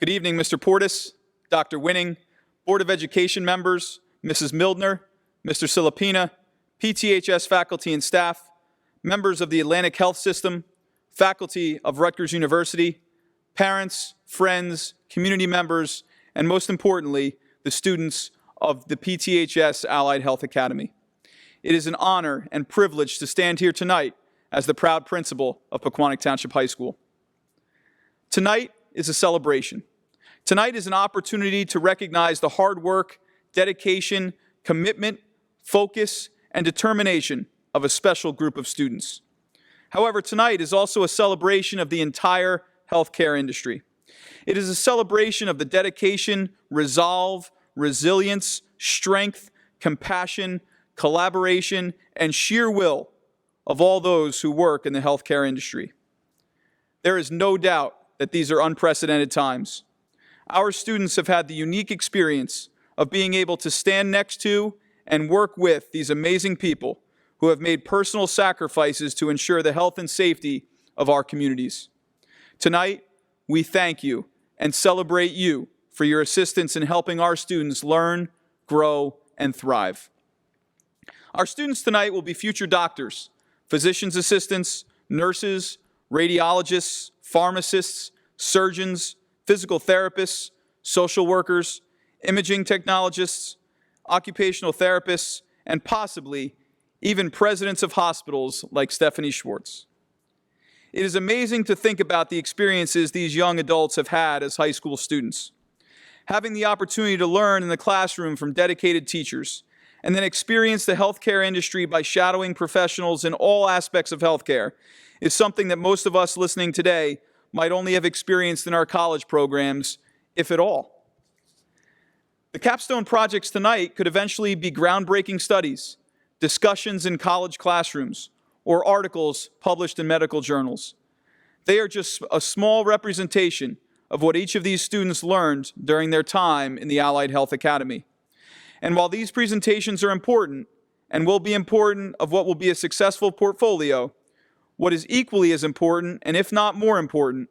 Good evening, Mr. Portis, Dr. Winning, Board of Education members, Mrs. Mildner, Mr. Silipina, PTHS faculty and staff, members of the Atlantic Health System, faculty of Rutgers University, parents, friends, community members, and most importantly, the students of the PTHS Allied Health Academy. It is an honor and privilege to stand here tonight as the proud principal of Pequannock Township High School. Tonight is a celebration. Tonight is an opportunity to recognize the hard work, dedication, commitment, focus, and determination of a special group of students. However, tonight is also a celebration of the entire healthcare industry. It is a celebration of the dedication, resolve, resilience, strength, compassion, collaboration, and sheer will of all those who work in the healthcare industry. There is no doubt that these are unprecedented times. Our students have had the unique experience of being able to stand next to and work with these amazing people who have made personal sacrifices to ensure the health and safety of our communities. Tonight, we thank you and celebrate you for your assistance in helping our students learn, grow, and thrive. Our students tonight will be future doctors, physician's assistants, nurses, radiologists, pharmacists, surgeons, physical therapists, social workers, imaging technologists, occupational therapists, and possibly even presidents of hospitals like Stephanie Schwartz. It is amazing to think about the experiences these young adults have had as high school students. Having the opportunity to learn in the classroom from dedicated teachers, and then experience the healthcare industry by shadowing professionals in all aspects of healthcare is something that most of us listening today might only have experienced in our college programs, if at all. The capstone projects tonight could eventually be groundbreaking studies, discussions in college classrooms, or articles published in medical journals. They are just a small representation of what each of these students learned during their time in the Allied Health Academy. And while these presentations are important, and will be important of what will be a successful portfolio, what is equally as important, and if not more important,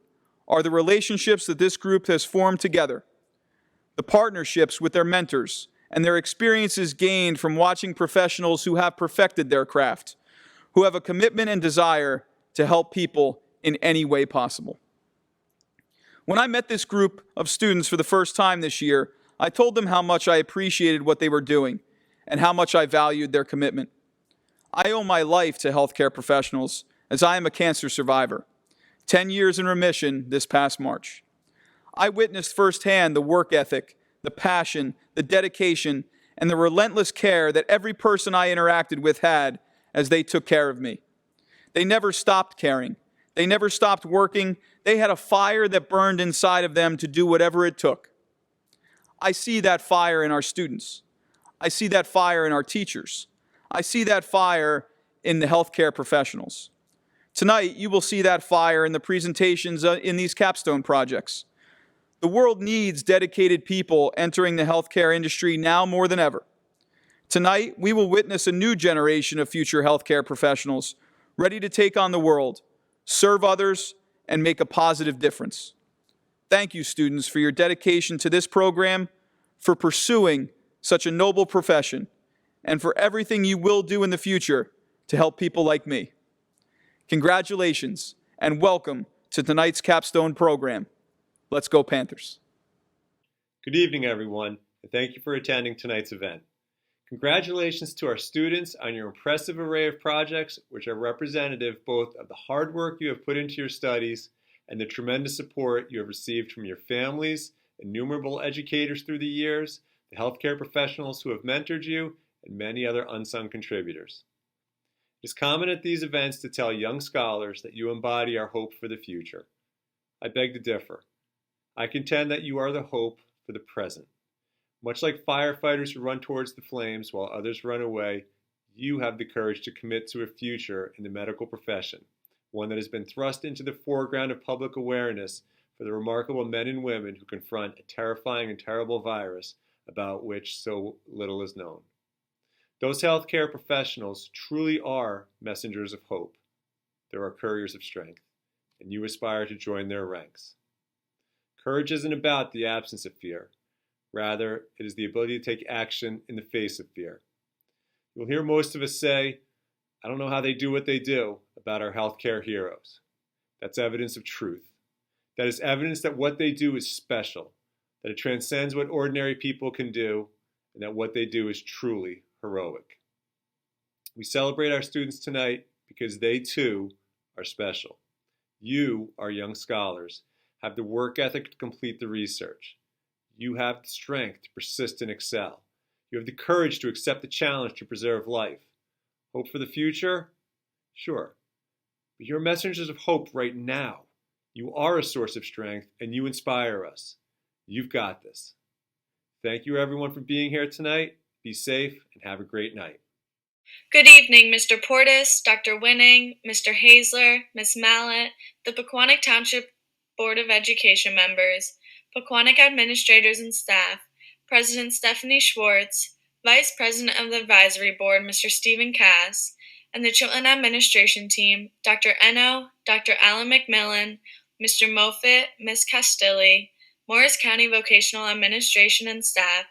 are the relationships that this group has formed together, the partnerships with their mentors, and their experiences gained from watching professionals who have perfected their craft, who have a commitment and desire to help people in any way possible. When I met this group of students for the first time this year, I told them how much I appreciated what they were doing and how much I valued their commitment. I owe my life to healthcare professionals, as I am a cancer survivor, 10 years in remission this past March. I witnessed firsthand the work ethic, the passion, the dedication, and the relentless care that every person I interacted with had as they took care of me. They never stopped caring. They never stopped working. They had a fire that burned inside of them to do whatever it took. I see that fire in our students. I see that fire in our teachers. I see that fire in the healthcare professionals. Tonight, you will see that fire in the presentations in these capstone projects. The world needs dedicated people entering the healthcare industry now more than ever. Tonight, we will witness a new generation of future healthcare professionals ready to take on the world, serve others, and make a positive difference. Thank you, students, for your dedication to this program, for pursuing such a noble profession, and for everything you will do in the future to help people like me. Congratulations, and welcome to tonight's capstone program. Let's go Panthers. Good evening, everyone, and thank you for attending tonight's event. Congratulations to our students on your impressive array of projects, which are representative both of the hard work you have put into your studies and the tremendous support you have received from your families, innumerable educators through the years, the healthcare professionals who have mentored you, and many other unsung contributors. It is common at these events to tell young scholars that you embody our hope for the future. I beg to differ. I contend that you are the hope for the present. Much like firefighters who run towards the flames while others run away, you have the courage to commit to a future in the medical profession, one that has been thrust into the foreground of public awareness for the remarkable men and women who confront a terrifying and terrible virus about which so little is known. Those healthcare professionals truly are messengers of hope. They are couriers of strength, and you aspire to join their ranks. Courage isn't about the absence of fear. Rather, it is the ability to take action in the face of fear. You'll hear most of us say, "I don't know how they do what they do," about our healthcare heroes. That's evidence of truth. That is evidence that what they do is special, that it transcends what ordinary people can do, and that what they do is truly heroic. We celebrate our students tonight because they too are special. You, our young scholars, have the work ethic to complete the research. You have the strength to persist and excel. You have the courage to accept the challenge to preserve life. Hope for the future? Sure. But you're messengers of hope right now. You are a source of strength, and you inspire us. You've got this. Thank you, everyone, for being here tonight. Be safe and have a great night. Good evening, Mr. Portis, Dr. Winning, Mr. Hazler, Ms. Mallett, the Pequannock Township Board of Education members, Pequannock administrators and staff, President Stephanie Schwartz, Vice President of the Advisory Board, Mr. Stephen Cass, and the Chilton administration team, Dr. Eno, Dr. Alan McMillan, Mr. Moffitt, Ms. Castilli, Morris County Vocational Administration and staff,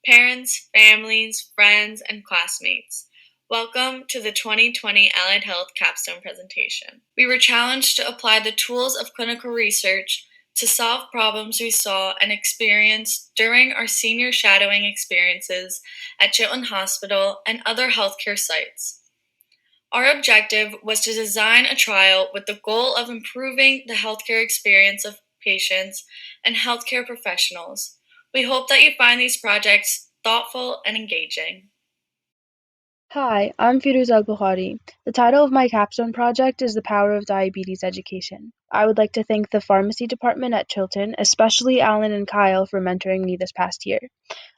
parents, families, friends, and classmates. Welcome to the 2020 Allied Health Capstone presentation. We were challenged to apply the tools of clinical research to solve problems we saw and experienced during our senior shadowing experiences at Chilton Hospital and other healthcare sites. Our objective was to design a trial with the goal of improving the healthcare experience of patients and healthcare professionals. We hope that you find these projects thoughtful and engaging. Hi, I'm Firuz Al-Bukhari. The title of my capstone project is The Power of Diabetes Education. I would like to thank the pharmacy department at Chilton, especially Alan and Kyle, for mentoring me this past year.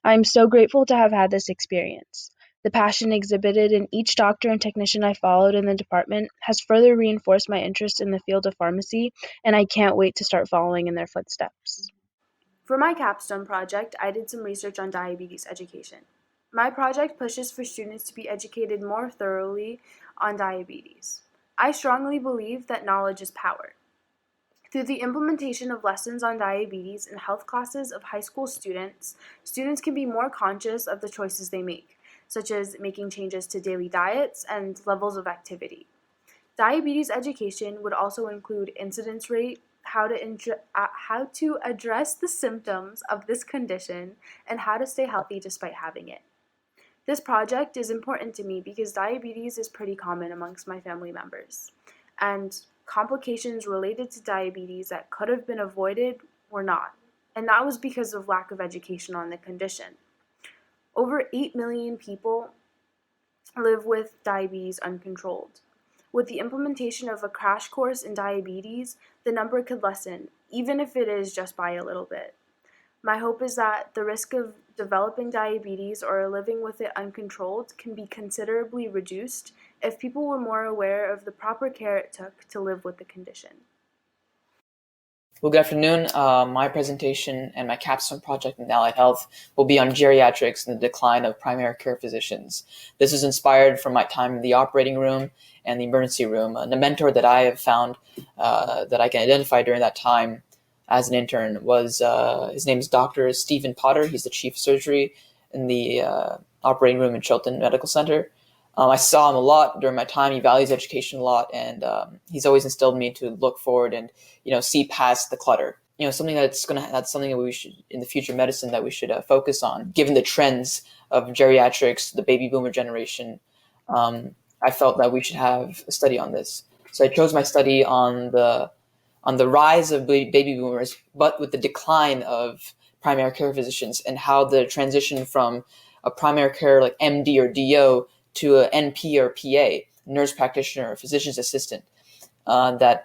I am so grateful to have had this experience. The passion exhibited in each doctor and technician I followed in the department has further reinforced my interest in the field of pharmacy, and I can't wait to start following in their footsteps. For my capstone project, I did some research on diabetes education. My project pushes for students to be educated more thoroughly on diabetes. I strongly believe that knowledge is power. Through the implementation of lessons on diabetes in health classes of high school students, students can be more conscious of the choices they make, such as making changes to daily diets and levels of activity. Diabetes education would also include incidence rate, how to address the symptoms of this condition, and how to stay healthy despite having it. This project is important to me because diabetes is pretty common amongst my family members, and complications related to diabetes that could have been avoided were not, and that was because of lack of education on the condition. Over 8 million people live with diabetes uncontrolled. With the implementation of a crash course in diabetes, the number could lessen, even if it is just by a little bit. My hope is that the risk of developing diabetes or living with it uncontrolled can be considerably reduced if people were more aware of the proper care it took to live with the condition. Well, good afternoon. My presentation and my capstone project in Allied Health will be on geriatrics and the decline of primary care physicians. This is inspired from my time in the operating room and the emergency room. And the mentor that I have found that I can identify during that time as an intern was, his name is Dr. Stephen Potter. He's the chief of surgery in the operating room in Chilton Medical Center. I saw him a lot during my time. He values education a lot, and he's always instilled me to look forward and see past the clutter. Something that's something that we should in the future medicine that we should focus on, given the trends of geriatrics, the baby boomer generation. I felt that we should have a study on this, so I chose my study on the rise of baby boomers, but with the decline of primary care physicians and how the transition from a primary care like MD or DO to a NP or PA, nurse practitioner or physician's assistant, that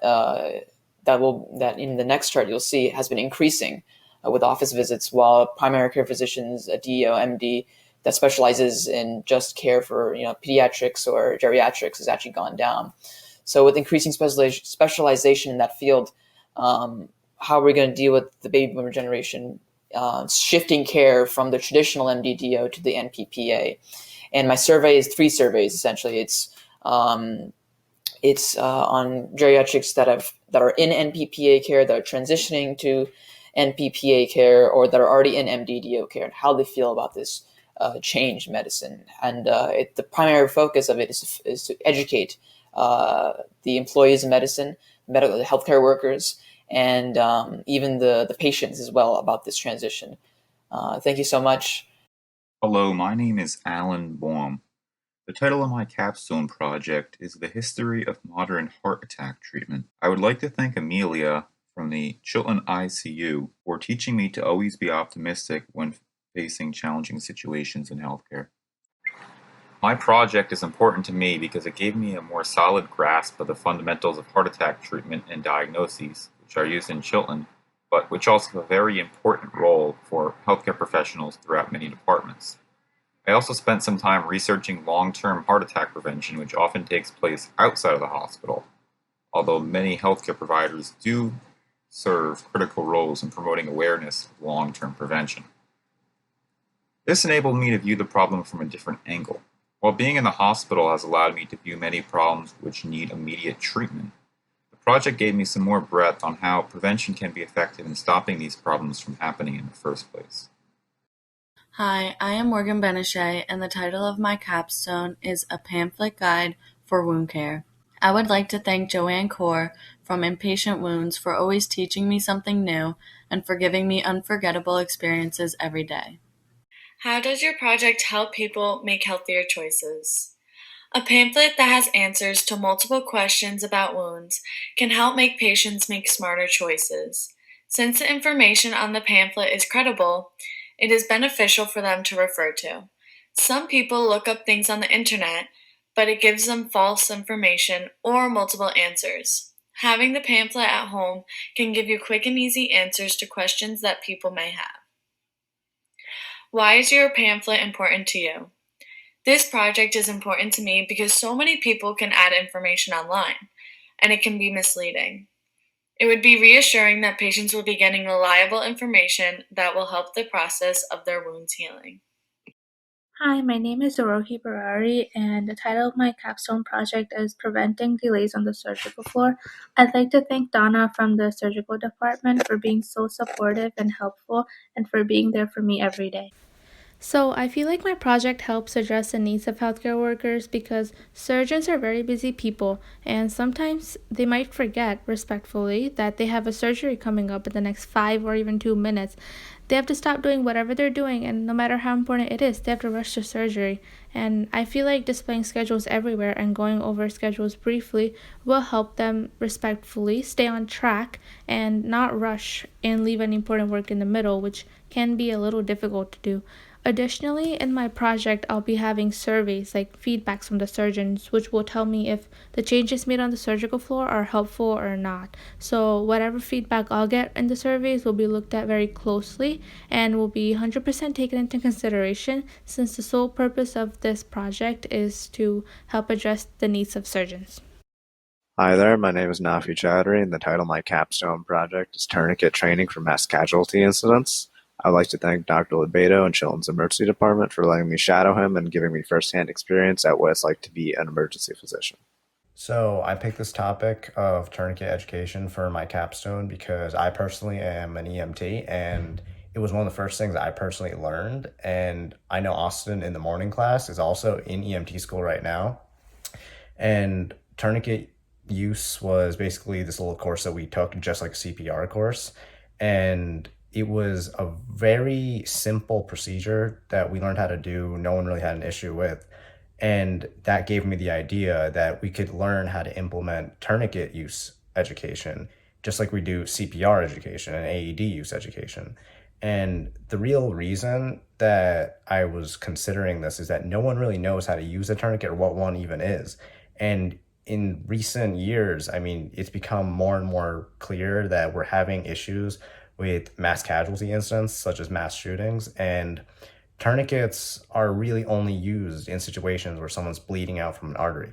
in the next chart you'll see has been increasing with office visits, while primary care physicians, a DO, MD, that specializes in just care for pediatrics or geriatrics has actually gone down. So with increasing specialization in that field, how are we going to deal with the baby boomer generation, shifting care from the traditional MD-DO to the NPPA? And my survey is 3 surveys essentially. It's on geriatrics that are in NPPA care, that are transitioning to NPPA care or that are already in MDDO care and how they feel about this change in medicine. And the primary focus of it is to educate the employees in medicine, medical healthcare workers, and even the patients as well about this transition. Thank you so much. Hello, my name is Alan Baum. The title of my capstone project is The History of Modern Heart Attack Treatment. I would like to thank Amelia from the Chilton ICU for teaching me to always be optimistic when facing challenging situations in healthcare. My project is important to me because it gave me a more solid grasp of the fundamentals of heart attack treatment and diagnoses, which are used in Chilton, but which also have a very important role for healthcare professionals throughout many departments. I also spent some time researching long-term heart attack prevention, which often takes place outside of the hospital, although many healthcare providers do serve critical roles in promoting awareness of long-term prevention. This enabled me to view the problem from a different angle. While being in the hospital has allowed me to view many problems which need immediate treatment, the project gave me some more breadth on how prevention can be effective in stopping these problems from happening in the first place. Hi, I am Morgan Benechet, and the title of my capstone is A Pamphlet Guide for Wound Care. I would like to thank Joanne Kaur from Inpatient Wounds for always teaching me something new and for giving me unforgettable experiences every day. How does your project help people make healthier choices? A pamphlet that has answers to multiple questions about wounds can help make patients make smarter choices. Since the information on the pamphlet is credible, it is beneficial for them to refer to. Some people look up things on the internet, but it gives them false information or multiple answers. Having the pamphlet at home can give you quick and easy answers to questions that people may have. Why is your pamphlet important to you? This project is important to me because so many people can add information online, and it can be misleading. It would be reassuring that patients will be getting reliable information that will help the process of their wounds healing. Hi, my name is Orohi Barari, and the title of my capstone project is Preventing Delays on the Surgical Floor. I'd like to thank Donna from the surgical department for being so supportive and helpful and for being there for me every day. So I feel like my project helps address the needs of healthcare workers because surgeons are very busy people and sometimes they might forget, respectfully, that they have a surgery coming up in the next 5 or even 2 minutes. They have to stop doing whatever they're doing, and no matter how important it is, they have to rush to surgery. And I feel like displaying schedules everywhere and going over schedules briefly will help them respectfully stay on track and not rush and leave any important work in the middle, which can be a little difficult to do. Additionally, in my project, I'll be having surveys like feedbacks from the surgeons, which will tell me if the changes made on the surgical floor are helpful or not. So whatever feedback I'll get in the surveys will be looked at very closely and will be 100% taken into consideration, since the sole purpose of this project is to help address the needs of surgeons. Hi there, my name is Nafi Chowdhury, and the title of my capstone project is Tourniquet Training for Mass Casualty Incidents. I'd like to thank Dr. Lebedo and Chilton's emergency department for letting me shadow him and giving me firsthand experience at what it's like to be an emergency physician. So I picked this topic of tourniquet education for my capstone because I personally am an EMT, and it was one of the first things I personally learned. And I know Austin in the morning class is also in EMT school right now. And tourniquet use was basically this little course that we took, just like a CPR course. And it was a very simple procedure that we learned how to do. No one really had an issue with. And that gave me the idea that we could learn how to implement tourniquet use education, just like we do CPR education and AED use education. And the real reason that I was considering this is that no one really knows how to use a tourniquet or what one even is. And in recent years, I mean, it's become more and more clear that we're having issues with mass casualty incidents such as mass shootings, and tourniquets are really only used in situations where someone's bleeding out from an artery,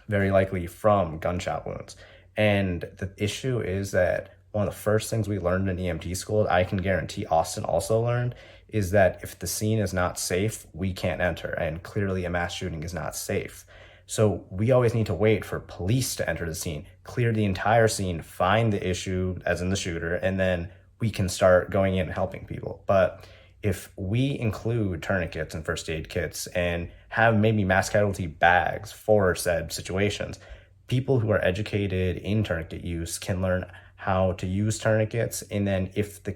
very likely from gunshot wounds. And the issue is that one of the first things we learned in EMT school, I can guarantee Austin also learned, is that if the scene is not safe, we can't enter, and clearly a mass shooting is not safe. So we always need to wait for police to enter the scene, clear the entire scene, find the issue, as in the shooter, and then we can start going in and helping people. But if we include tourniquets and first aid kits and have maybe mass casualty bags for said situations, people who are educated in tourniquet use can learn how to use tourniquets, and then if the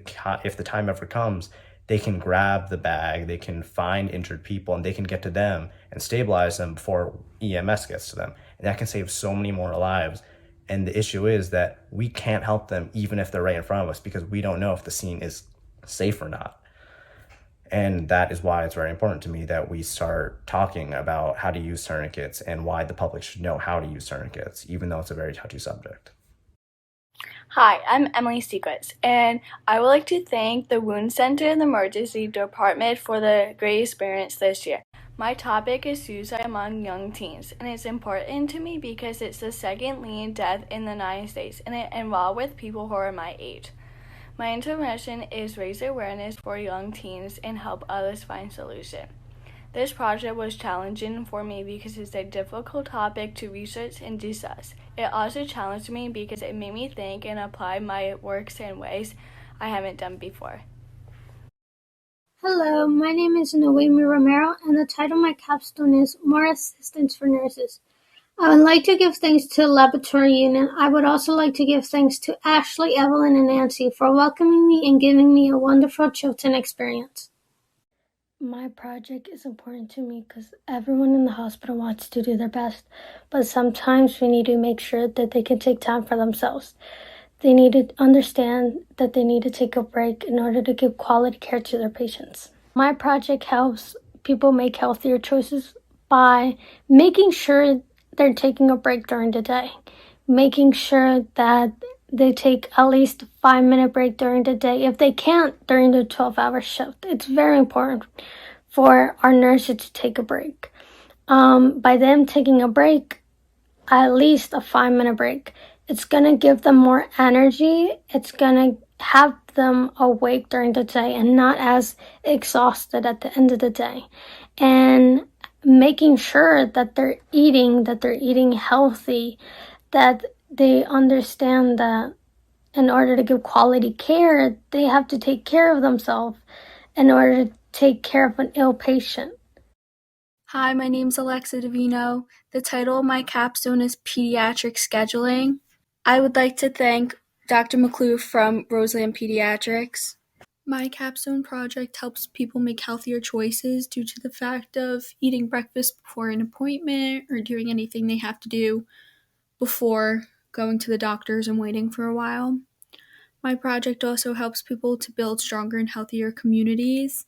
time ever comes, they can grab the bag, they can find injured people, and they can get to them and stabilize them before EMS gets to them. And that can save so many more lives. And the issue is that we can't help them even if they're right in front of us, because we don't know if the scene is safe or not. And that is why it's very important to me that we start talking about how to use tourniquets and why the public should know how to use tourniquets, even though it's a very touchy subject. Hi, I'm Emily Sequitz, and I would like to thank the Wound Center and the Emergency Department for the great experience this year. My topic is suicide among young teens, and it's important to me because it's the second leading death in the United States, and it involved with people who are my age. My intervention is raise awareness for young teens and help others find solutions. This project was challenging for me because it's a difficult topic to research and discuss. It also challenged me because it made me think and apply my works in ways I haven't done before. Hello, my name is Noelle Romero, and the title of my capstone is More Assistance for Nurses. I would like to give thanks to the laboratory unit. I would also like to give thanks to Ashley, Evelyn, and Nancy for welcoming me and giving me a wonderful Chilton experience. My project is important to me because everyone in the hospital wants to do their best, but sometimes we need to make sure that they can take time for themselves. They need to understand that they need to take a break in order to give quality care to their patients. My project helps people make healthier choices by making sure they're taking a break during the day, making sure that they take at least a 5-minute break during the day if they can't during the 12-hour shift. It's very important for our nurses to take a break. By them taking a break, at least a 5-minute break, it's going to give them more energy. It's going to have them awake during the day and not as exhausted at the end of the day. And making sure that they're eating healthy, that they understand that in order to give quality care, they have to take care of themselves in order to take care of an ill patient. Hi, my name's Alexa Davino. The title of my capstone is Pediatric Scheduling. I would like to thank Dr. McClure from Roseland Pediatrics. My capstone project helps people make healthier choices due to the fact of eating breakfast before an appointment or doing anything they have to do before going to the doctors and waiting for a while. My project also helps people to build stronger and healthier communities.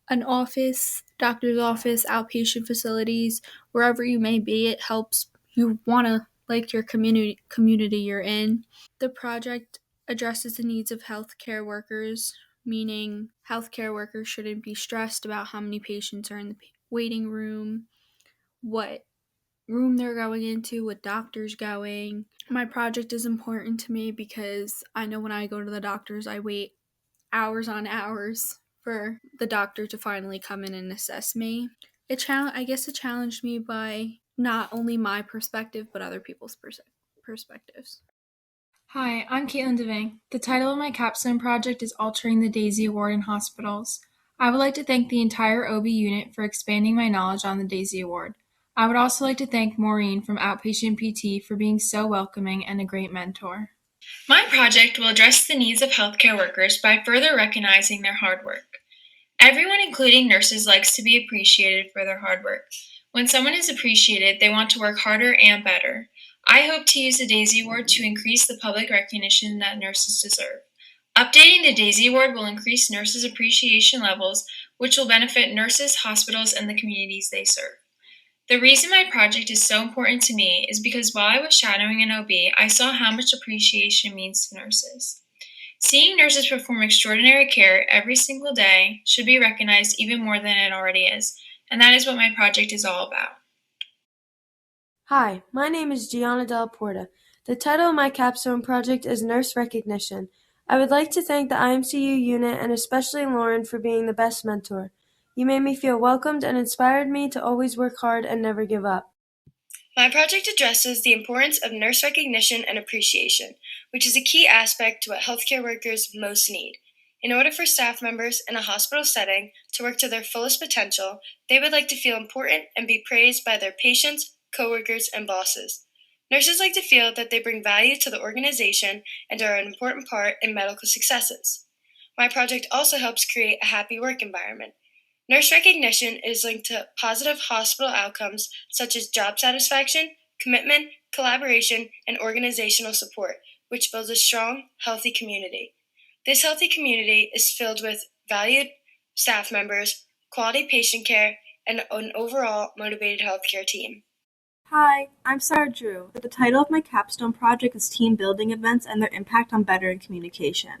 An office, doctor's office, outpatient facilities, wherever you may be, it helps you want to like your community you're in. The project addresses the needs of healthcare workers, meaning healthcare workers shouldn't be stressed about how many patients are in the waiting room, what room they're going into, what doctor's going. My project is important to me because I know when I go to the doctors, I wait hours on hours for the doctor to finally come in and assess me. I guess it challenged me by not only my perspective, but other people's perspectives. Hi, I'm Caitlin Deving. The title of my capstone project is Altering the Daisy Award in Hospitals. I would like to thank the entire OB unit for expanding my knowledge on the Daisy Award. I would also like to thank Maureen from Outpatient PT for being so welcoming and a great mentor. My project will address the needs of healthcare workers by further recognizing their hard work. Everyone, including nurses, likes to be appreciated for their hard work. When someone is appreciated, they want to work harder and better. I hope to use the Daisy Award to increase the public recognition that nurses deserve. Updating the Daisy Award will increase nurses' appreciation levels, which will benefit nurses, hospitals, and the communities they serve. The reason my project is so important to me is because while I was shadowing an OB, I saw how much appreciation means to nurses. Seeing nurses perform extraordinary care every single day should be recognized even more than it already is, and that is what my project is all about. Hi, my name is Gianna Del Porta. The title of my capstone project is Nurse Recognition. I would like to thank the IMCU unit and especially Lauren for being the best mentor. You made me feel welcomed and inspired me to always work hard and never give up. My project addresses the importance of nurse recognition and appreciation, which is a key aspect to what healthcare workers most need. In order for staff members in a hospital setting to work to their fullest potential, they would like to feel important and be praised by their patients, coworkers, and bosses. Nurses like to feel that they bring value to the organization and are an important part in medical successes. My project also helps create a happy work environment. Nurse recognition is linked to positive hospital outcomes such as job satisfaction, commitment, collaboration, and organizational support, which builds a strong, healthy community. This healthy community is filled with valued staff members, quality patient care, and an overall motivated healthcare team. Hi, I'm Sara Drew. The title of my capstone project is Team Building Events and Their Impact on Bettering Communication.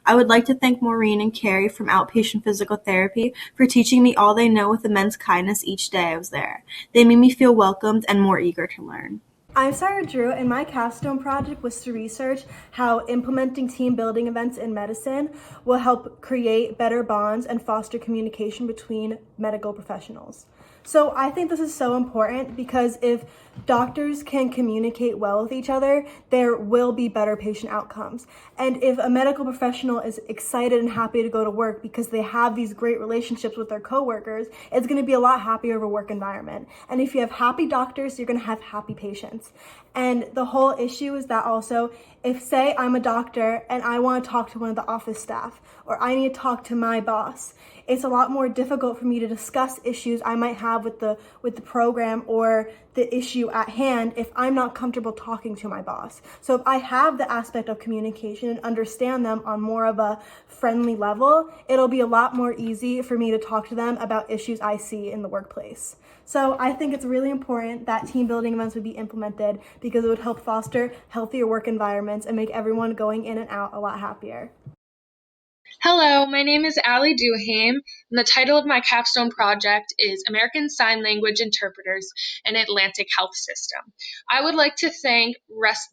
I would like to thank Maureen and Carrie from Outpatient Physical Therapy for teaching me all they know with immense kindness each day I was there. They made me feel welcomed and more eager to learn. I'm Sara Drew, and my capstone project was to research how implementing team building events in medicine will help create better bonds and foster communication between medical professionals. So I think this is so important because if doctors can communicate well with each other, there will be better patient outcomes. And if a medical professional is excited and happy to go to work because they have these great relationships with their coworkers, it's going to be a lot happier of a work environment. And if you have happy doctors, you're going to have happy patients. And the whole issue is that also, if say I'm a doctor and I want to talk to one of the office staff, or I need to talk to my boss, it's a lot more difficult for me to discuss issues I might have with the program or the issue at hand if I'm not comfortable talking to my boss. So if I have the aspect of communication and understand them on more of a friendly level, it'll be a lot more easy for me to talk to them about issues I see in the workplace. So I think it's really important that team building events would be implemented because it would help foster healthier work environments and make everyone going in and out a lot happier. Hello, my name is Allie Duhane, and the title of my capstone project is American Sign Language Interpreters in Atlantic Health System. I would like to thank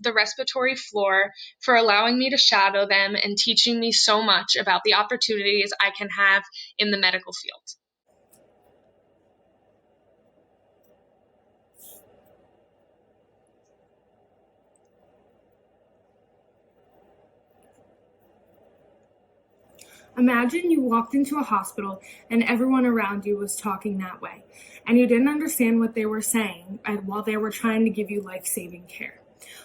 the respiratory floor for allowing me to shadow them and teaching me so much about the opportunities I can have in the medical field. Imagine you walked into a hospital and everyone around you was talking that way, and you didn't understand what they were saying while they were trying to give you life-saving care.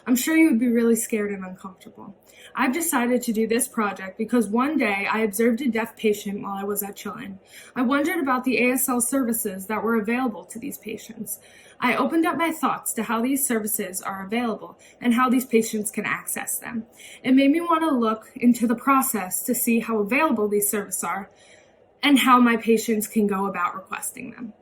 I'm sure you would be really scared and uncomfortable. I've decided to do this project because one day I observed a deaf patient while I was at Chilton. I wondered about the ASL services that were available to these patients. I opened up my thoughts to how these services are available and how these patients can access them. It made me want to look into the process to see how available these services are and how my patients can go about requesting them.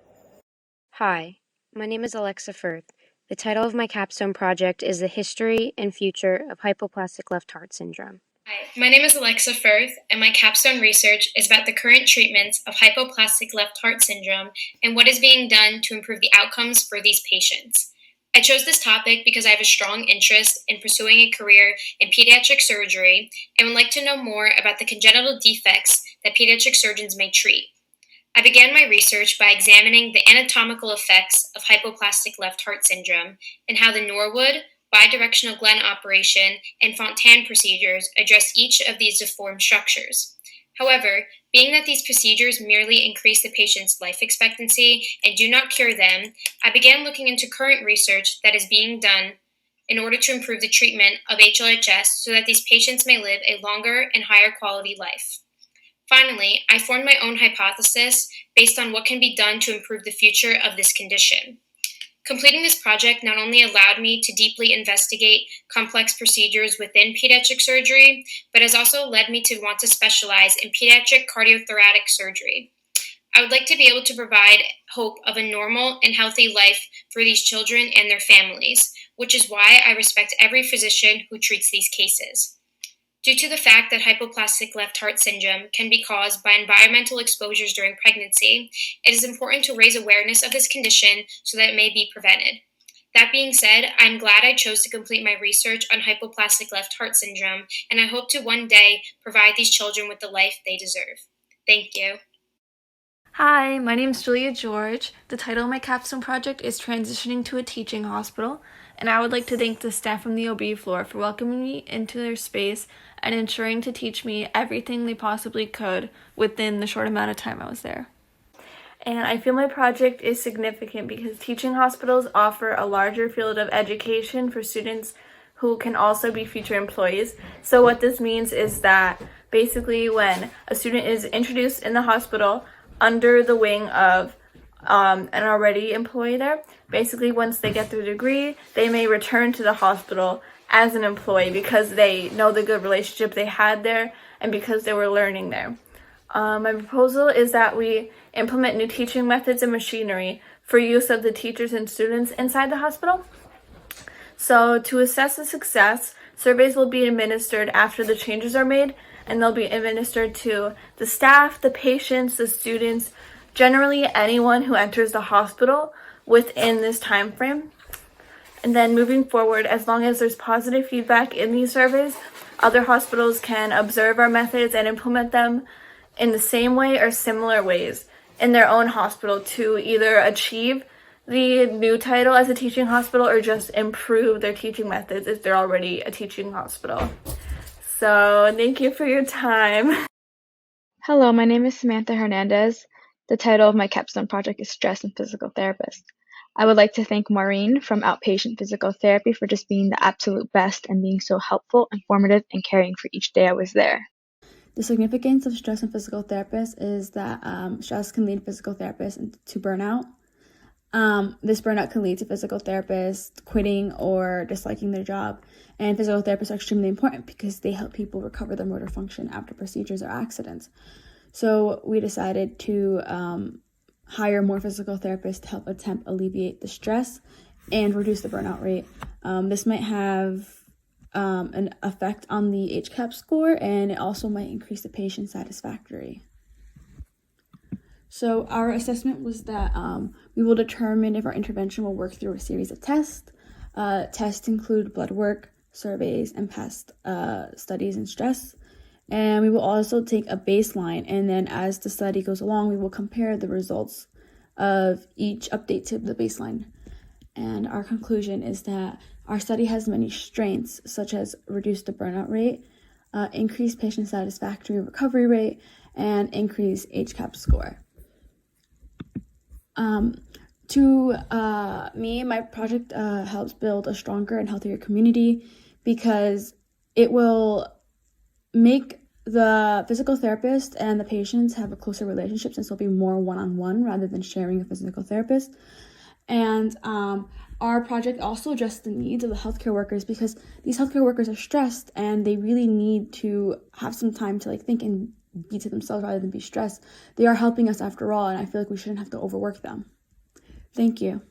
Hi, my name is Alexa Firth. The title of my capstone project is The History and Future of Hypoplastic Left Heart Syndrome. Hi, my name is Alexa Firth, and my capstone research is about the current treatments of hypoplastic left heart syndrome and what is being done to improve the outcomes for these patients. I chose this topic because I have a strong interest in pursuing a career in pediatric surgery and would like to know more about the congenital defects that pediatric surgeons may treat. I began my research by examining the anatomical effects of hypoplastic left heart syndrome and how the Norwood, bidirectional Glenn operation, and Fontan procedures address each of these deformed structures. However, being that these procedures merely increase the patient's life expectancy and do not cure them, I began looking into current research that is being done in order to improve the treatment of HLHS so that these patients may live a longer and higher quality life. Finally, I formed my own hypothesis based on what can be done to improve the future of this condition. Completing this project not only allowed me to deeply investigate complex procedures within pediatric surgery, but has also led me to want to specialize in pediatric cardiothoracic surgery. I would like to be able to provide hope of a normal and healthy life for these children and their families, which is why I respect every physician who treats these cases. Due to the fact that hypoplastic left heart syndrome can be caused by environmental exposures during pregnancy, it is important to raise awareness of this condition so that it may be prevented. That being said, I'm glad I chose to complete my research on hypoplastic left heart syndrome, and I hope to one day provide these children with the life they deserve. Thank you. Hi, my name is Julia George. The title of my capstone project is Transitioning to a Teaching Hospital, and I would like to thank the staff from the OB floor for welcoming me into their space and ensuring to teach me everything they possibly could within the short amount of time I was there. And I feel my project is significant because teaching hospitals offer a larger field of education for students who can also be future employees. So what this means is that basically when a student is introduced in the hospital under the wing of an already employee there, basically once they get their degree, they may return to the hospital as an employee because they know the good relationship they had there and because they were learning there. My proposal is that we implement new teaching methods and machinery for use of the teachers and students inside the hospital. So to assess the success, surveys will be administered after the changes are made, and they'll be administered to the staff, the patients, the students, generally anyone who enters the hospital within this time frame. And then moving forward, as long as there's positive feedback in these surveys, other hospitals can observe our methods and implement them in the same way or similar ways in their own hospital to either achieve the new title as a teaching hospital or just improve their teaching methods if they're already a teaching hospital. So thank you for your time. Hello, my name is Samantha Hernandez. The title of my capstone project is Stress and Physical Therapist. I would like to thank Maureen from Outpatient Physical Therapy for just being the absolute best and being so helpful, informative, and caring for each day I was there. The significance of stress and physical therapists is that stress can lead physical therapists to burnout. This burnout can lead to physical therapists quitting or disliking their job. And physical therapists are extremely important because they help people recover their motor function after procedures or accidents. So we decided to hire more physical therapists to help attempt alleviate the stress and reduce the burnout rate. This might have an effect on the HCAP score, and it also might increase the patient satisfactory. So our assessment was that we will determine if our intervention will work through a series of tests. Tests include blood work, surveys, and past studies in stress. And we will also take a baseline, and then as the study goes along, we will compare the results of each update to the baseline. And our conclusion is that our study has many strengths, such as reduce the burnout rate, increase patient satisfactory recovery rate, and increase HCAP score. To me, my project helps build a stronger and healthier community because it will make the physical therapist and the patients have a closer relationship since they'll be more one-on-one rather than sharing a physical therapist. And our project also addresses the needs of the healthcare workers because these healthcare workers are stressed and they really need to have some time to think and be to themselves rather than be stressed. They are helping us after all, and I feel like we shouldn't have to overwork them. Thank you.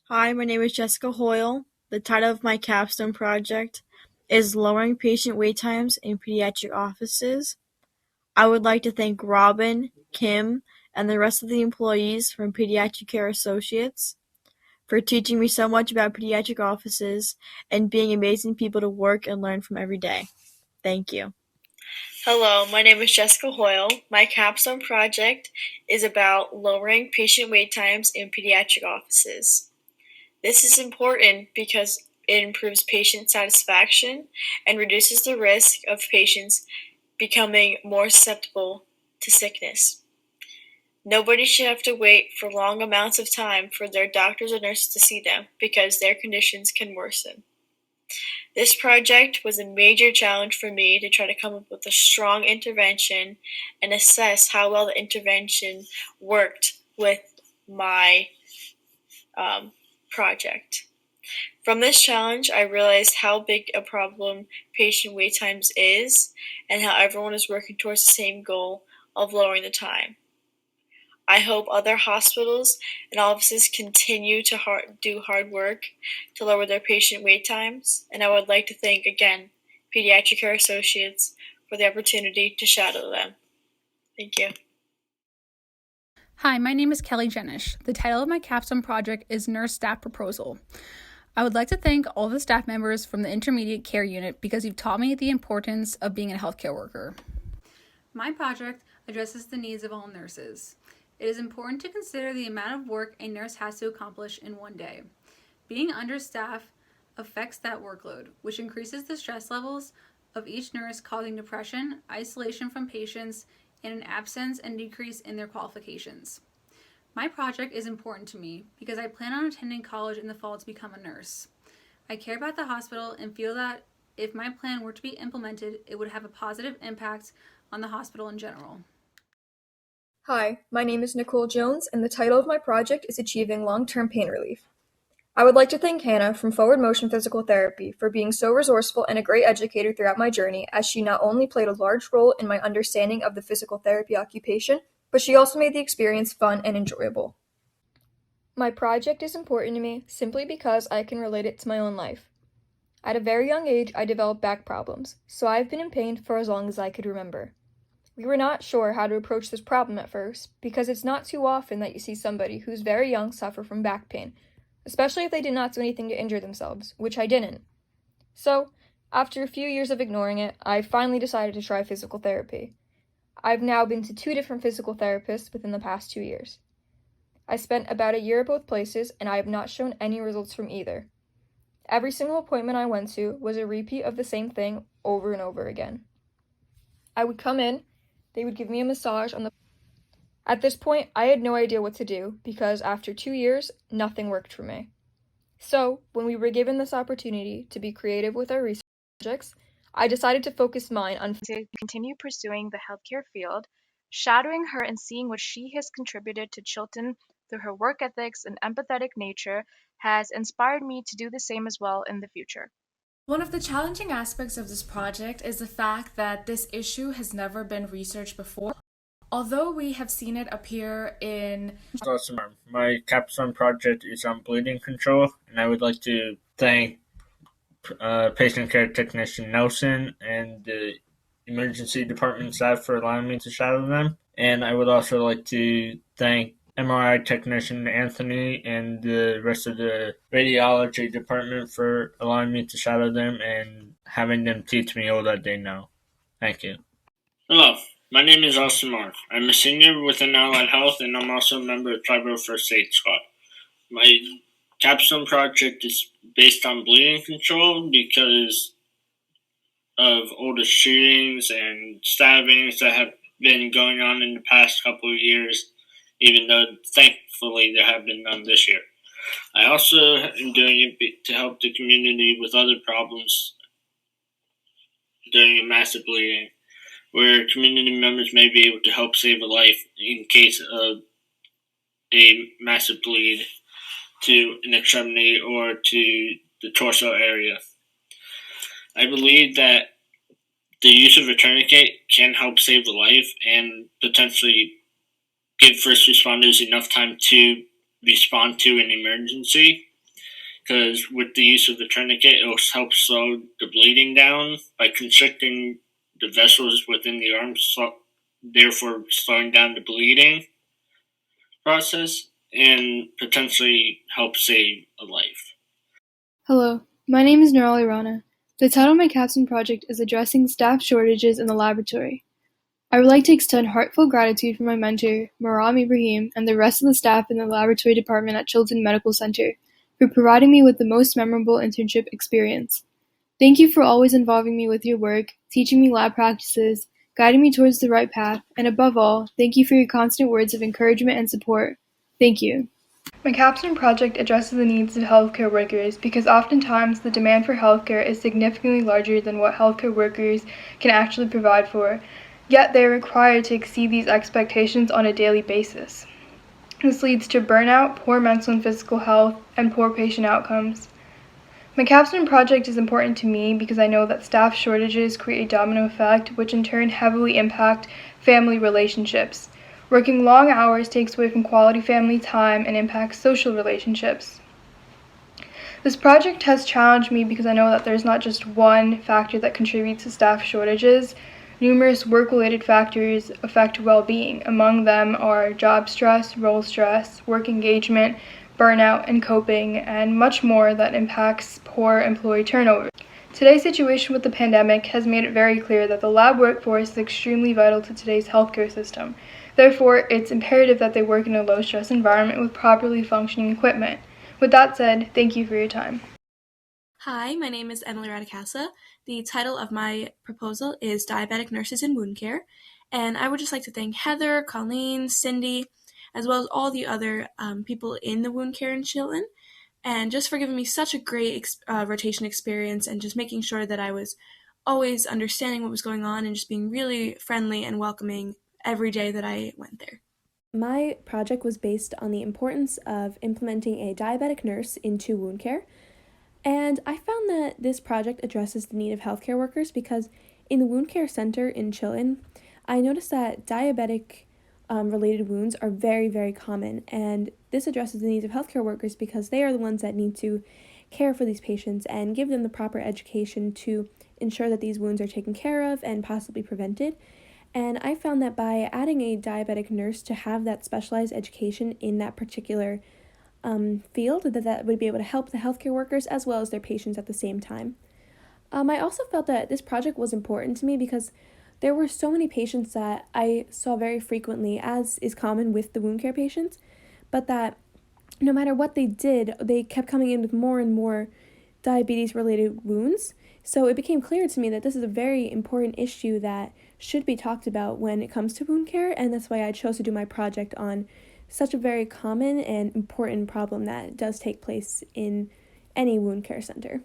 Hi, my name is Jessica Hoyle. The title of my capstone project is Lowering Patient Wait Times in Pediatric Offices. I would like to thank Robin, Kim, and the rest of the employees from Pediatric Care Associates for teaching me so much about pediatric offices and being amazing people to work and learn from every day. Thank you. Hello, my name is Jessica Hoyle. My capstone project is about lowering patient wait times in pediatric offices. This is important because it improves patient satisfaction and reduces the risk of patients becoming more susceptible to sickness. Nobody should have to wait for long amounts of time for their doctors or nurses to see them because their conditions can worsen. This project was a major challenge for me to try to come up with a strong intervention and assess how well the intervention worked with my project. From this challenge, I realized how big a problem patient wait times is and how everyone is working towards the same goal of lowering the time. I hope other hospitals and offices continue to do hard work to lower their patient wait times, and I would like to thank again Pediatric Care Associates for the opportunity to shadow them. Thank you. Hi, my name is Kelly Jenish. The title of my capstone project is Nurse Staff Proposal. I would like to thank all the staff members from the Intermediate Care Unit because you've taught me the importance of being a healthcare worker. My project addresses the needs of all nurses. It is important to consider the amount of work a nurse has to accomplish in one day. Being understaffed affects that workload, which increases the stress levels of each nurse causing depression, isolation from patients, and an absence and decrease in their qualifications. My project is important to me because I plan on attending college in the fall to become a nurse. I care about the hospital and feel that if my plan were to be implemented, it would have a positive impact on the hospital in general. Hi, my name is Nicole Jones, and the title of my project is Achieving Long-Term Pain Relief. I would like to thank Hannah from Forward Motion Physical Therapy for being so resourceful and a great educator throughout my journey, as she not only played a large role in my understanding of the physical therapy occupation, but she also made the experience fun and enjoyable. My project is important to me simply because I can relate it to my own life. At a very young age, I developed back problems, so I've been in pain for as long as I could remember. We were not sure how to approach this problem at first, because it's not too often that you see somebody who's very young suffer from back pain, especially if they did not do anything to injure themselves, which I didn't. So, after a few years of ignoring it, I finally decided to try physical therapy. I've now been to 2 different physical therapists within the past 2 years. I spent about a year at both places, and I have not shown any results from either. Every single appointment I went to was a repeat of the same thing over and over again. I would come in, they would give me a massage on the... At this point, I had no idea what to do, because after 2 years, nothing worked for me. So, when we were given this opportunity to be creative with our research projects, I decided to focus mine on to continue pursuing the healthcare field, shadowing her and seeing what she has contributed to Chilton through her work ethics and empathetic nature has inspired me to do the same as well in the future. One of the challenging aspects of this project is the fact that this issue has never been researched before. Although we have seen it appear in... My capstone project is on bleeding control, and I would like to thank patient care technician Nelson and the emergency department staff for allowing me to shadow them. And I would also like to thank MRI technician Anthony and the rest of the radiology department for allowing me to shadow them and having them teach me all that they know. Thank you. Hello, my name is Austin Mark. I'm a senior within Allied Health, and I'm also a member of Tribal First Aid Squad. My capstone project is based on bleeding control because of all the shootings and stabbings that have been going on in the past couple of years, even though thankfully there have been none this year. I also am doing it to help the community with other problems during a massive bleeding, where community members may be able to help save a life in case of a massive bleed to an extremity or to the torso area. I believe that the use of a tourniquet can help save a life and potentially give first responders enough time to respond to an emergency, because with the use of the tourniquet, it will help slow the bleeding down by constricting the vessels within the arm, therefore slowing down the bleeding process and potentially help save a life. Hello, my name is Neroli Rana. The title of my capstone project is Addressing Staff Shortages in the Laboratory. I would like to extend heartfelt gratitude for my mentor, Maram Ibrahim, and the rest of the staff in the laboratory department at Chilton Medical Center for providing me with the most memorable internship experience. Thank you for always involving me with your work, teaching me lab practices, guiding me towards the right path, and above all, thank you for your constant words of encouragement and support. Thank you. My capstone project addresses the needs of healthcare workers because oftentimes the demand for healthcare is significantly larger than what healthcare workers can actually provide for, yet they are required to exceed these expectations on a daily basis. This leads to burnout, poor mental and physical health, and poor patient outcomes. My capstone project is important to me because I know that staff shortages create a domino effect, which in turn heavily impact family relationships. Working long hours takes away from quality family time and impacts social relationships. This project has challenged me because I know that there's not just one factor that contributes to staff shortages. Numerous work-related factors affect well-being. Among them are job stress, role stress, work engagement, burnout, and coping, and much more that impacts poor employee turnover. Today's situation with the pandemic has made it very clear that the lab workforce is extremely vital to today's healthcare system. Therefore, it's imperative that they work in a low-stress environment with properly functioning equipment. With that said, thank you for your time. Hi, my name is Emily Ratacasa. The title of my proposal is Diabetic Nurses in Wound Care, and I would just like to thank Heather, Colleen, Cindy, as well as all the other people in the wound care in Chilton, and just for giving me such a great rotation experience and just making sure that I was always understanding what was going on and just being really friendly and welcoming every day that I went there. My project was based on the importance of implementing a diabetic nurse into wound care. And I found that this project addresses the need of healthcare workers because in the wound care center in Chilton, I noticed that diabetic related wounds are very, very common. And this addresses the needs of healthcare workers because they are the ones that need to care for these patients and give them the proper education to ensure that these wounds are taken care of and possibly prevented. And I found that by adding a diabetic nurse to have that specialized education in that particular field, that would be able to help the healthcare workers as well as their patients at the same time. I also felt that this project was important to me because there were so many patients that I saw very frequently, as is common with the wound care patients, but that no matter what they did, they kept coming in with more and more diabetes-related wounds. So it became clear to me that this is a very important issue that should be talked about when it comes to wound care, and that's why I chose to do my project on such a very common and important problem that does take place in any wound care center.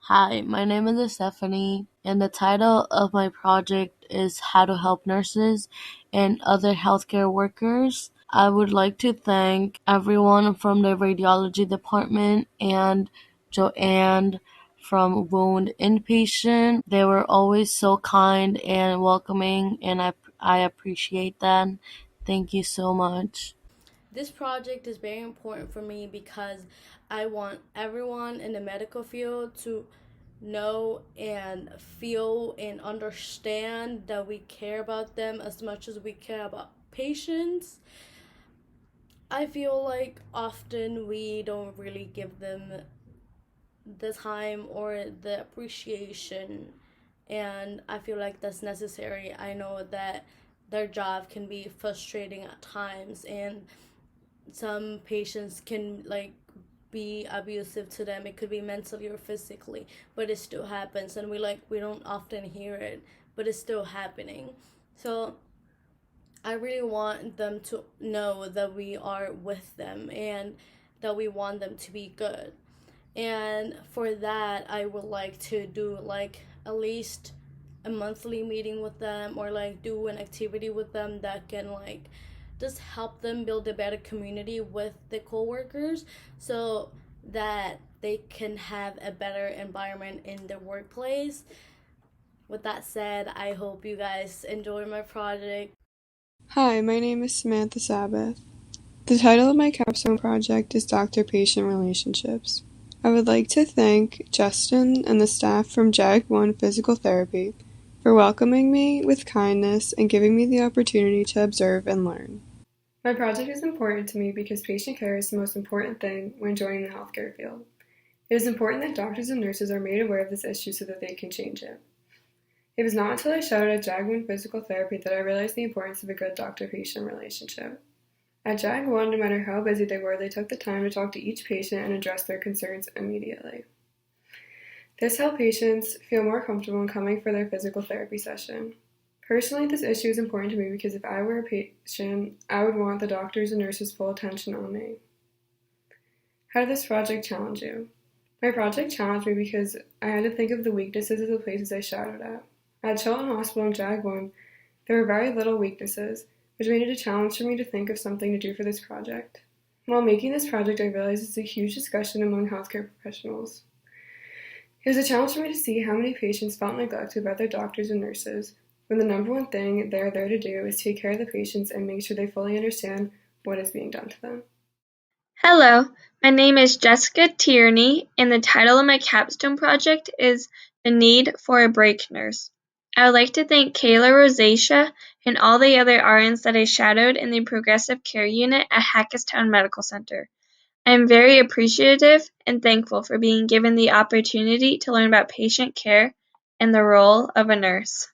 Hi, my name is Stephanie, and the title of my project is How to Help Nurses and Other Healthcare Workers. I would like to thank everyone from the radiology department and Joanne from Wound Inpatient. They were always so kind and welcoming, and I appreciate that. Thank you so much. This project is very important for me because I want everyone in the medical field to know and feel and understand that we care about them as much as we care about patients. I feel like often we don't really give them the time or the appreciation, and I feel like that's necessary. I know that their job can be frustrating at times, and some patients can be abusive to them. It could be mentally or physically, but it still happens, and we don't often hear it, but it's still happening. So I really want them to know that we are with them and that we want them to be good. And for that, I would like to do at least a monthly meeting with them, or do an activity with them that can just help them build a better community with the coworkers so that they can have a better environment in their workplace. With that said, I hope you guys enjoy my project. Hi, my name is Samantha Sabbath. The title of my capstone project is Doctor-Patient Relationships. I would like to thank Justin and the staff from JAG 1 Physical Therapy for welcoming me with kindness and giving me the opportunity to observe and learn. My project is important to me because patient care is the most important thing when joining the healthcare field. It is important that doctors and nurses are made aware of this issue so that they can change it. It was not until I shadowed at JAG 1 Physical Therapy that I realized the importance of a good doctor-patient relationship. At JAG 1, no matter how busy they were, they took the time to talk to each patient and address their concerns immediately. This helped patients feel more comfortable in coming for their physical therapy session. Personally, this issue is important to me because if I were a patient, I would want the doctors and nurses' full attention on me. How did this project challenge you? My project challenged me because I had to think of the weaknesses of the places I shadowed at. At Chilton Hospital and JAG 1, there were very little weaknesses, which made it a challenge for me to think of something to do for this project. While making this project, I realized it's a huge discussion among healthcare professionals. It was a challenge for me to see how many patients felt neglected by their doctors and nurses, when the number one thing they're there to do is take care of the patients and make sure they fully understand what is being done to them. Hello, my name is Jessica Tierney, and the title of my capstone project is The Need for a Break Nurse. I would like to thank Kayla Rosacea and all the other RNs that I shadowed in the Progressive Care Unit at Hackettstown Medical Center. I am very appreciative and thankful for being given the opportunity to learn about patient care and the role of a nurse.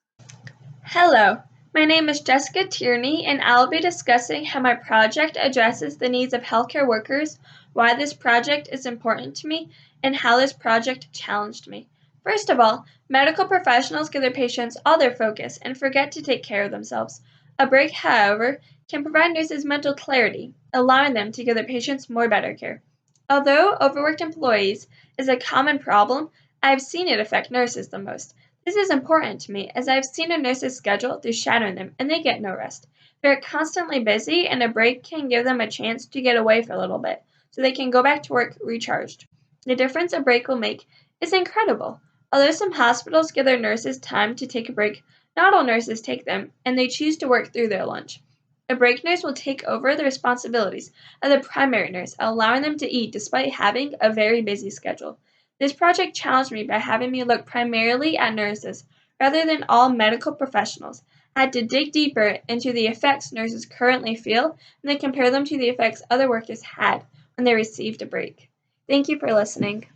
Hello, my name is Jessica Tierney, and I'll be discussing how my project addresses the needs of healthcare workers why this project is important to me, and how this project challenged me. First of all, medical professionals give their patients all their focus and forget to take care of themselves. A break, however, can provide nurses mental clarity, allowing them to give their patients more better care. Although overworked employees is a common problem, I have seen it affect nurses the most. This is important to me as I have seen a nurse's schedule through shadowing them and they get no rest. They're constantly busy and a break can give them a chance to get away for a little bit so they can go back to work recharged. The difference a break will make is incredible. Although some hospitals give their nurses time to take a break, not all nurses take them and they choose to work through their lunch. A break nurse will take over the responsibilities of the primary nurse, allowing them to eat despite having a very busy schedule. This project challenged me by having me look primarily at nurses rather than all medical professionals. I had to dig deeper into the effects nurses currently feel and then compare them to the effects other workers had when they received a break. Thank you for listening.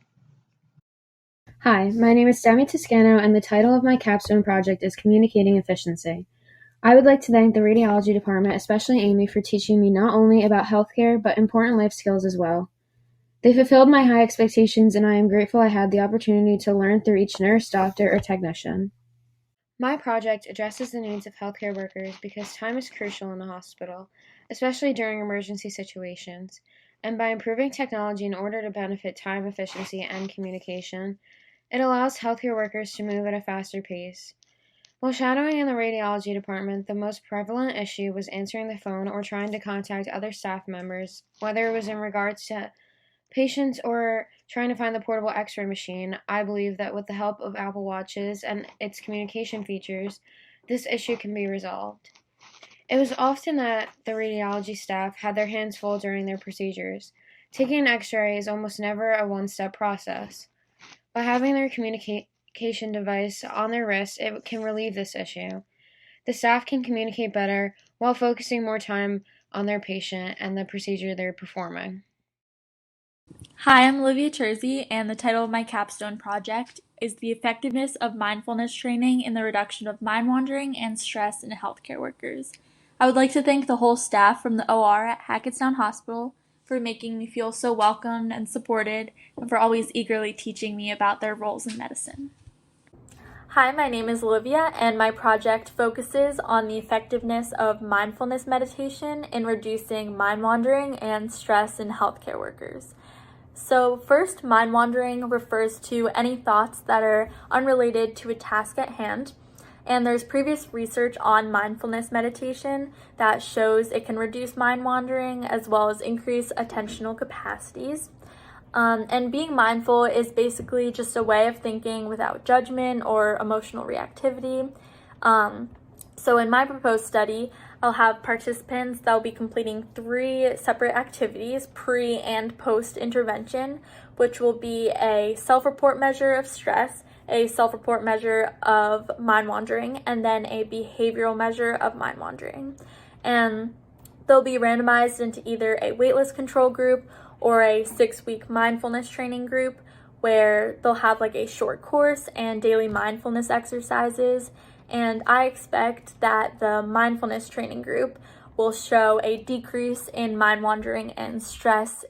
Hi, my name is Demi Toscano, and the title of my capstone project is Communicating Efficiency. I would like to thank the radiology department, especially Amy, for teaching me not only about healthcare, but important life skills as well. They fulfilled my high expectations, and I am grateful I had the opportunity to learn through each nurse, doctor, or technician. My project addresses the needs of healthcare workers because time is crucial in the hospital, especially during emergency situations, and by improving technology in order to benefit time efficiency and communication, it allows healthcare workers to move at a faster pace. While shadowing in the radiology department, the most prevalent issue was answering the phone or trying to contact other staff members, whether it was in regards to patients or trying to find the portable x-ray machine. I believe that with the help of Apple Watches and its communication features, this issue can be resolved. It was often that the radiology staff had their hands full during their procedures. Taking an x-ray is almost never a one-step process. By having their communication device on their wrist, it can relieve this issue. The staff can communicate better while focusing more time on their patient and the procedure they're performing. Hi, I'm Olivia Chersey, and the title of my capstone project is The Effectiveness of Mindfulness Training in the Reduction of Mind Wandering and Stress in Healthcare Workers. I would like to thank the whole staff from the OR at Hackettstown Hospital for making me feel so welcomed and supported, and for always eagerly teaching me about their roles in medicine. Hi, my name is Olivia, and my project focuses on the effectiveness of mindfulness meditation in reducing mind wandering and stress in healthcare workers. So first, mind wandering refers to any thoughts that are unrelated to a task at hand. And there's previous research on mindfulness meditation that shows it can reduce mind wandering as well as increase attentional capacities. And being mindful is basically just a way of thinking without judgment or emotional reactivity. So in my proposed study, I'll have participants that will be completing 3 separate activities, pre and post intervention, which will be a self-report measure of stress, a self-report measure of mind wandering, and then a behavioral measure of mind wandering. And they'll be randomized into either a waitlist control group or a 6-week mindfulness training group, where they'll have like a short course and daily mindfulness exercises. And I expect that the mindfulness training group will show a decrease in mind wandering and stress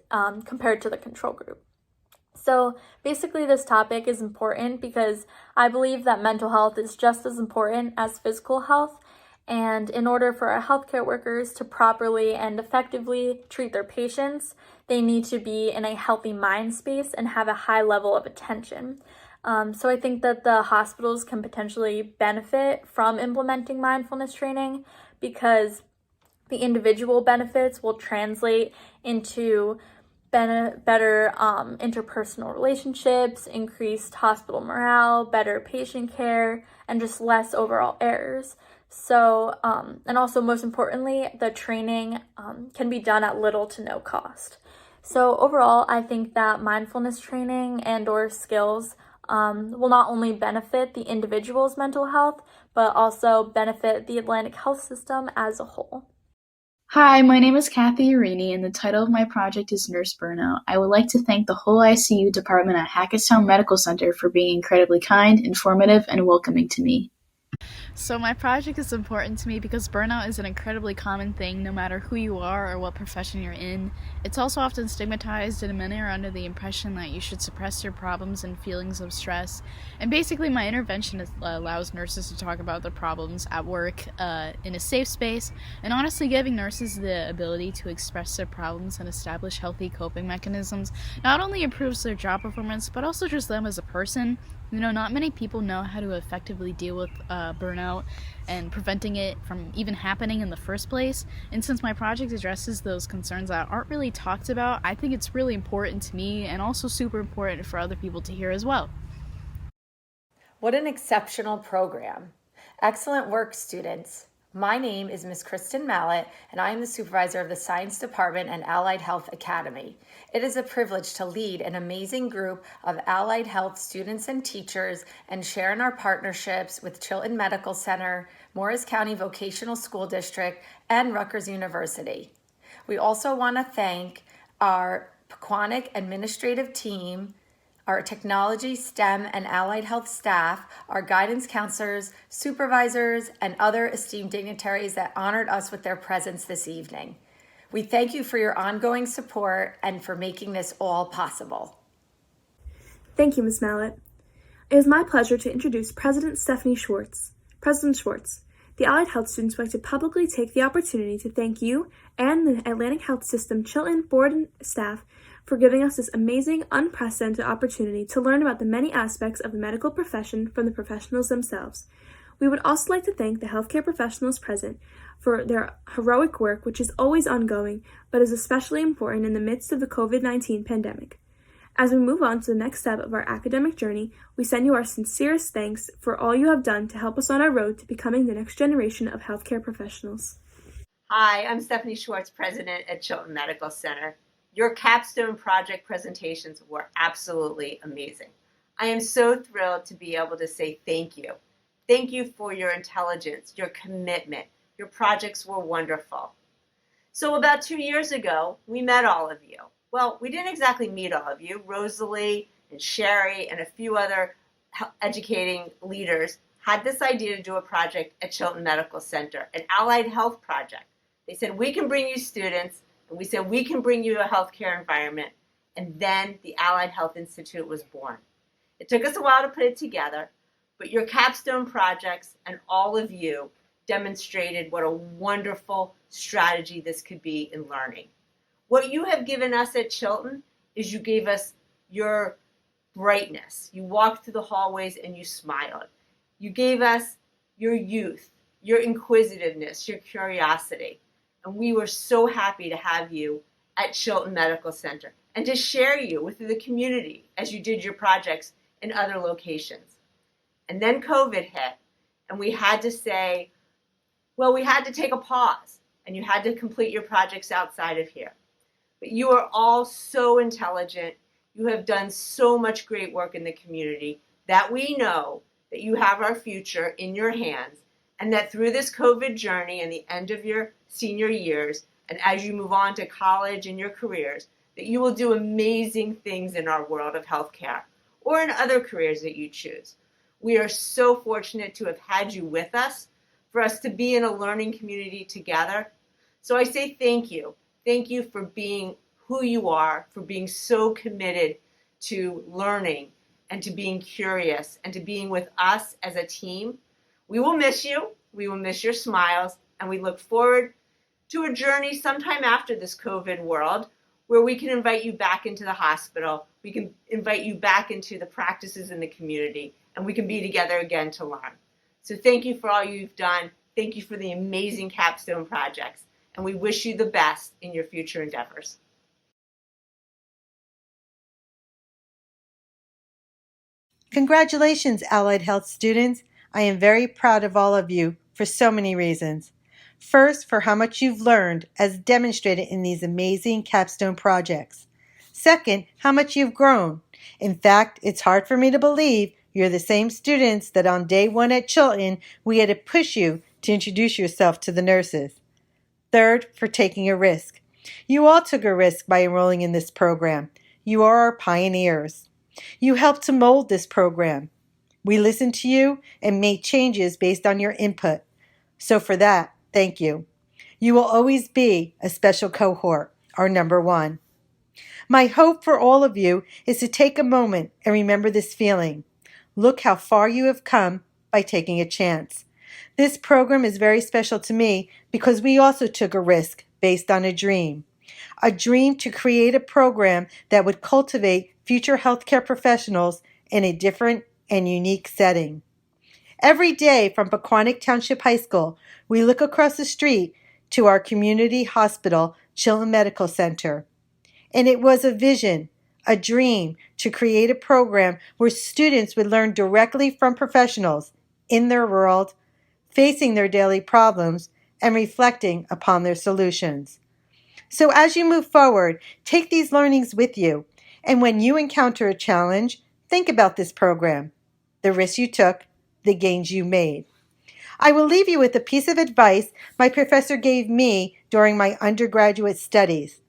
compared to the control group. So basically this topic is important because I believe that mental health is just as important as physical health. And in order for our healthcare workers to properly and effectively treat their patients, they need to be in a healthy mind space and have a high level of attention. So I think that the hospitals can potentially benefit from implementing mindfulness training because the individual benefits will translate into better interpersonal relationships, increased hospital morale, better patient care, and just less overall errors. So, and also most importantly, the training can be done at little to no cost. So overall, I think that mindfulness training and or skills will not only benefit the individual's mental health, but also benefit the Atlantic health system as a whole. Hi, my name is Kathy Urini, and the title of my project is Nurse Burnout. I would like to thank the whole ICU department at Hackettstown Medical Center for being incredibly kind, informative, and welcoming to me. So my project is important to me because burnout is an incredibly common thing no matter who you are or what profession you're in. It's also often stigmatized and many are under the impression that you should suppress your problems and feelings of stress. And basically my intervention allows nurses to talk about their problems at work in a safe space, and honestly giving nurses the ability to express their problems and establish healthy coping mechanisms not only improves their job performance but also just them as a person. Not many people know how to effectively deal with burnout and preventing it from even happening in the first place. And since my project addresses those concerns that aren't really talked about, I think it's really important to me and also super important for other people to hear as well. What an exceptional program. Excellent work, students. My name is Ms. Kristen Mallett, and I am the supervisor of the Science Department and Allied Health Academy. It is a privilege to lead an amazing group of allied health students and teachers and share in our partnerships with Chilton Medical Center, Morris County Vocational School District, and Rutgers University. We also want to thank our Pequannock administrative team, our technology, STEM, and allied health staff, our guidance counselors, supervisors, and other esteemed dignitaries that honored us with their presence this evening. We thank you for your ongoing support and for making this all possible. Thank you, Ms. Mallett. It is my pleasure to introduce President Stephanie Schwartz. President Schwartz, the Allied Health students would like to publicly take the opportunity to thank you and the Atlantic Health System Chilton board and staff for giving us this amazing, unprecedented opportunity to learn about the many aspects of the medical profession from the professionals themselves. We would also like to thank the healthcare professionals present for their heroic work, which is always ongoing, but is especially important in the midst of the COVID-19 pandemic. As we move on to the next step of our academic journey, we send you our sincerest thanks for all you have done to help us on our road to becoming the next generation of healthcare professionals. Hi, I'm Stephanie Schwartz, President at Chilton Medical Center. Your Capstone project presentations were absolutely amazing. I am so thrilled to be able to say thank you. Thank you for your intelligence, your commitment. Your projects were wonderful. So about 2 years ago, we met all of you. Well, we didn't exactly meet all of you. Rosalie and Sherry and a few other educating leaders had this idea to do a project at Chilton Medical Center, an allied health project. They said, we can bring you students, and we said, we can bring you a healthcare environment. And then the Allied Health Institute was born. It took us a while to put it together, but your capstone projects and all of you demonstrated what a wonderful strategy this could be in learning. What you have given us at Chilton is you gave us your brightness. You walked through the hallways and you smiled. You gave us your youth, your inquisitiveness, your curiosity. And we were so happy to have you at Chilton Medical Center and to share you with the community as you did your projects in other locations. And then COVID hit, and we had to say, well, we had to take a pause, and you had to complete your projects outside of here. But you are all so intelligent. You have done so much great work in the community that we know that you have our future in your hands, and that through this COVID journey and the end of your senior years, and as you move on to college and your careers, that you will do amazing things in our world of healthcare or in other careers that you choose. We are so fortunate to have had you with us, for us to be in a learning community together. So I say thank you. Thank you for being who you are, for being so committed to learning and to being curious and to being with us as a team. We will miss you. We will miss your smiles. And we look forward to a journey sometime after this COVID world where we can invite you back into the hospital. We can invite you back into the practices in the community, and we can be together again to learn. So thank you for all you've done. Thank you for the amazing capstone projects. And we wish you the best in your future endeavors. Congratulations, Allied Health students. I am very proud of all of you for so many reasons. First, for how much you've learned as demonstrated in these amazing capstone projects. Second, how much you've grown. In fact, it's hard for me to believe you're the same students that on day one at Chilton, we had to push you to introduce yourself to the nurses. Third, for taking a risk. You all took a risk by enrolling in this program. You are our pioneers. You helped to mold this program. We listened to you and made changes based on your input. So for that, thank you. You will always be a special cohort, our number one. My hope for all of you is to take a moment and remember this feeling. Look how far you have come by taking a chance. This program is very special to me because we also took a risk based on a dream to create a program that would cultivate future healthcare professionals in a different and unique setting. Every day from Pequannock Township High School, we look across the street to our community hospital, Chilton Medical Center. And it was a vision, a dream to create a program where students would learn directly from professionals in their world, facing their daily problems, and reflecting upon their solutions. So as you move forward, take these learnings with you. And when you encounter a challenge, think about this program, the risks you took, the gains you made. I will leave you with a piece of advice my professor gave me during my undergraduate studies.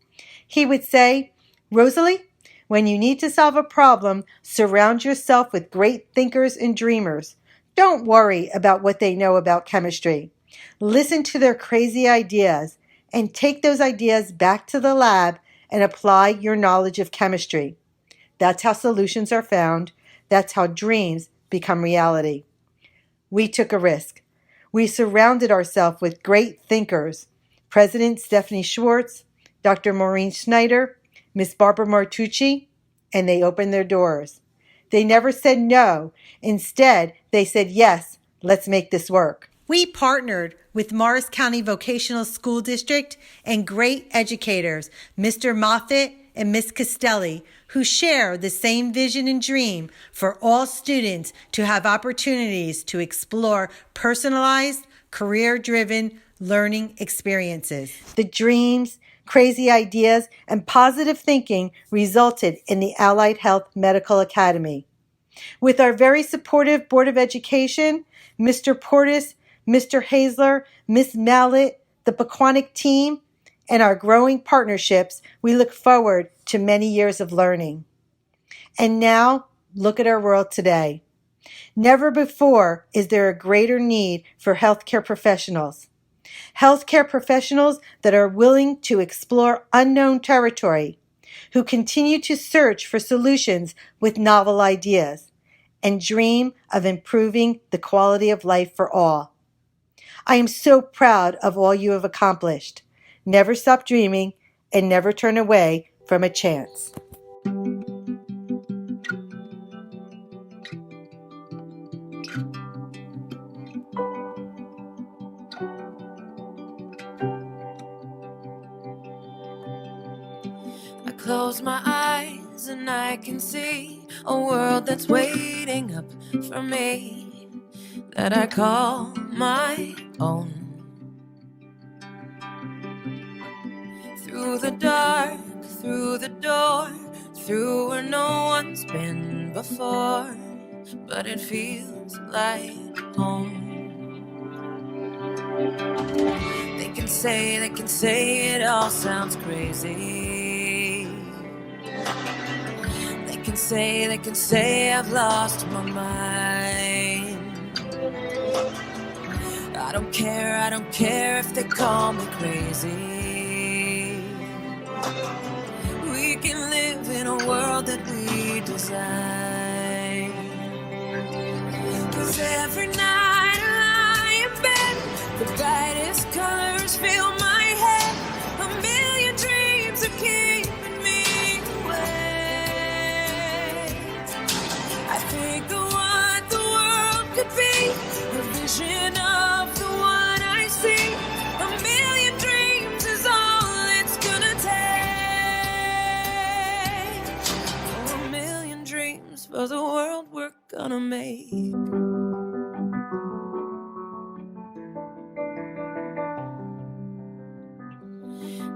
He would say, Rosalie, when you need to solve a problem, surround yourself with great thinkers and dreamers. Don't worry about what they know about chemistry. Listen to their crazy ideas and take those ideas back to the lab and apply your knowledge of chemistry. That's how solutions are found. That's how dreams become reality. We took a risk. We surrounded ourselves with great thinkers. President Stephanie Schwartz, Dr. Maureen Schneider, Miss Barbara Martucci, and they opened their doors. They never said no. Instead, they said, yes, let's make this work. We partnered with Morris County Vocational School District and great educators, Mr. Moffitt and Miss Castelli, who share the same vision and dream for all students to have opportunities to explore personalized, career-driven learning experiences. The dreams, crazy ideas, and positive thinking resulted in the Allied Health Medical Academy. With our very supportive Board of Education, Mr. Portis, Mr. Hazler, Miss Mallet, the Pequannock team, and our growing partnerships, we look forward to many years of learning. And now, look at our world today. Never before is there a greater need for healthcare professionals. Healthcare professionals that are willing to explore unknown territory, who continue to search for solutions with novel ideas, and dream of improving the quality of life for all. I am so proud of all you have accomplished. Never stop dreaming and never turn away from a chance. I close my eyes and I can see a world that's waiting up for me, that I call my own. Through the dark, through the door, through where no one's been before, but it feels like home. They can say it all sounds crazy. They can say I've lost my mind. I don't care if they call me crazy. We can live in a world that we design. 'Cause every night I lie in bed, the brightest colors fill my head. A million dreams are keeping me awake. I think of what the world could be, a vision of the one I see. A million dreams is all it's gonna take. Oh, a million dreams for the world we're gonna make.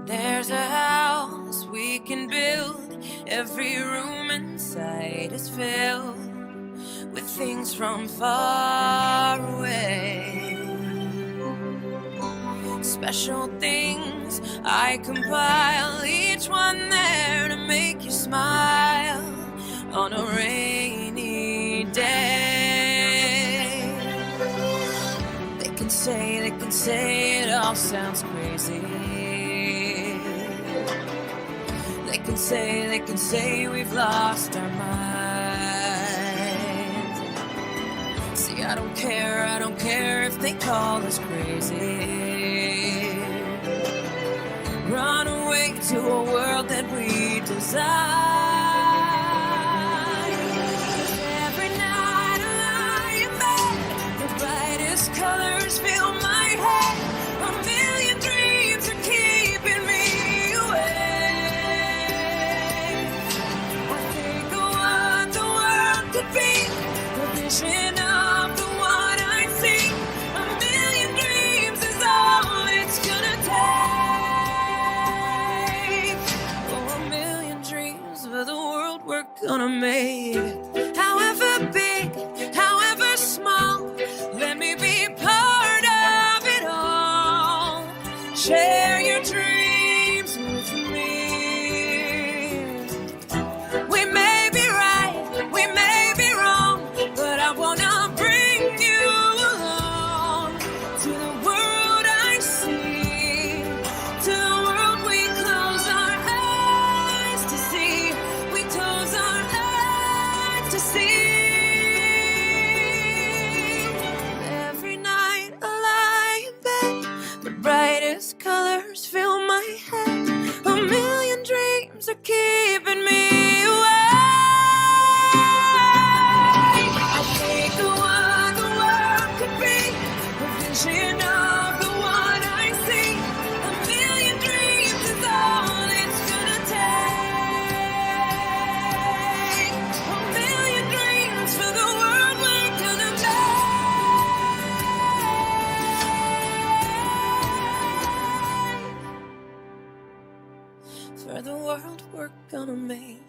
There's a house we can build. Every room inside is filled with things from far away. Special things I compile, each one there to make you smile on a rainy day. say it all sounds crazy. They can say we've lost our minds. See, I don't care if they call us crazy. Run away to a world that we desire. Every night I lie in bed, the brightest colors fill my head. A million dreams are keeping me awake. I think of what the world could be, a vision of the one I see. A million dreams is all it's gonna take. Oh, a million dreams for the world we're gonna make. However big, however small, let me be part of it all. Share your dreams with me. We may be right, we may be wrong, but I wanna bring you along to the world I see, to the world we close our eyes to see. We close our eyes to see. Every night I lie in bed, the brightest colors fill my head. A million dreams are keeping me awake. I think of what the world could be, a vision of the one I see. A million dreams is all it's gonna take. A million dreams for the world we're gonna make. For the world we're gonna make.